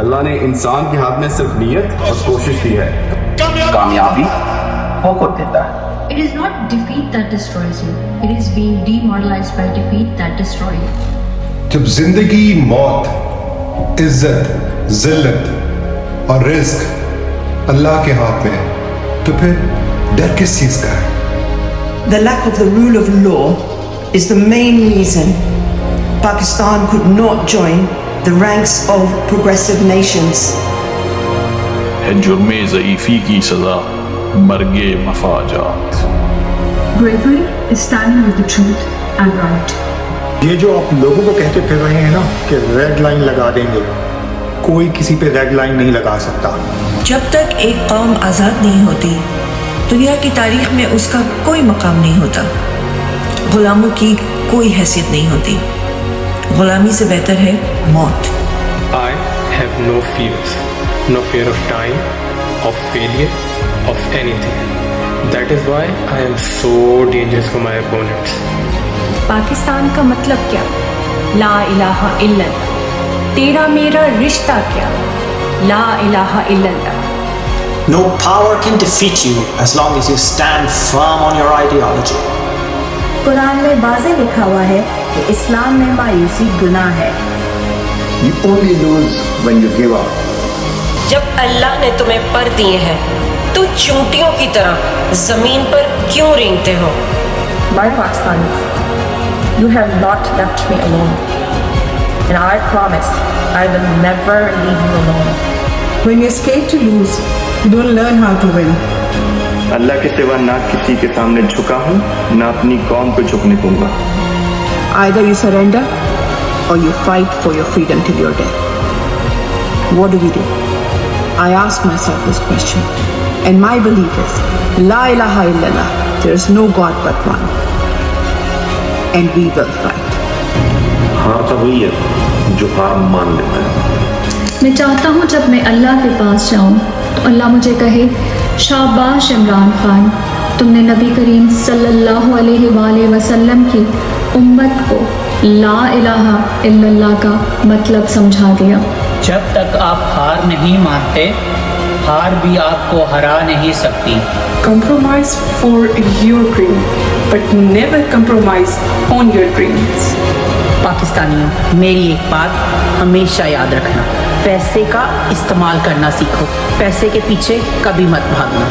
اللہ نے انسان کے ہاتھ میں صرف نیت اور کوشش دی ہے، کامیابی وہ خود دیتا ہے۔ It is not defeat that destroys you. It is being demoralized by defeat that destroys you. جب زندگی، موت، عزت، ذلت اور رزق اللہ کے ہاتھ میں ہے تو پھر ڈر کس چیز کا ہے؟ The lack of the rule of law is the main reason Pakistan could not join the ranks of progressive nations. ہے جرم ضعیفی کی سزا مرگ مفاجات۔ Bravery is standing with the truth and right. یہ جو آپ لوگوں کو کہتے پھر رہے ہیں نا کہ ریڈ لائن لگا دیں گے، کوئی کسی پہ ریڈ لائن نہیں لگا سکتا۔ جب تک ایک قوم آزاد نہیں ہوتی دنیا کی تاریخ میں اس کا کوئی مقام نہیں ہوتا، غلاموں کی کوئی حیثیت نہیں ہوتی، غلامی سے بہتر ہے موت۔ I have no fears, no fear of time, of failure, of anything. That is why I am so dangerous for my opponents. Pakistan کا مطلب کیا؟ لا الہ الا اللہ۔ تیرا میرا رشتہ کیا؟ لا الہ الا اللہ۔ No power can defeat you as long as you stand firm on your ideology. قرآن میں واضح لکھا ہوا ہے کہ اسلام میں مایوسی گناہ ہے۔ You only lose when you give up. جب اللہ نے تمہیں پر دیے ہیں تو چونٹیوں کی طرح زمین پر کیوں رینگتے ہو؟ My Pakistanis, you have not left me alone, and I promise I will never leave you alone. When you're scared to lose, you don't learn how to win. اللہ کے سوا نہ کسی کے سامنے جھکا ہوں، نہ اپنی قوم کو جھکنے دوں گا۔ Either you surrender or you fight for your freedom till your death. What do? I ask myself this question, and my belief is La ilaha illallah, there is no God but one, and we will fight. ہارتا وہی ہے جو ہار مان لیتا ہے۔ میں چاہتا ہوں جب میں اللہ کے پاس جاؤں تو اللہ مجھے کہے شاباش عمران خان، تم نے نبی کریم صلی اللہ علیہ وآلہ وسلم کی امت کو لا الہ الا اللہ کا مطلب سمجھا دیا۔ جب تک آپ ہار نہیں مانتے، ہار بھی آپ کو ہرا نہیں سکتی۔ Compromise for your dream, but never compromise on your dreams. پاکستانیوں، میری ایک بات ہمیشہ یاد رکھنا، پیسے کا استعمال کرنا سیکھو، پیسے کے پیچھے کبھی مت بھاگنا۔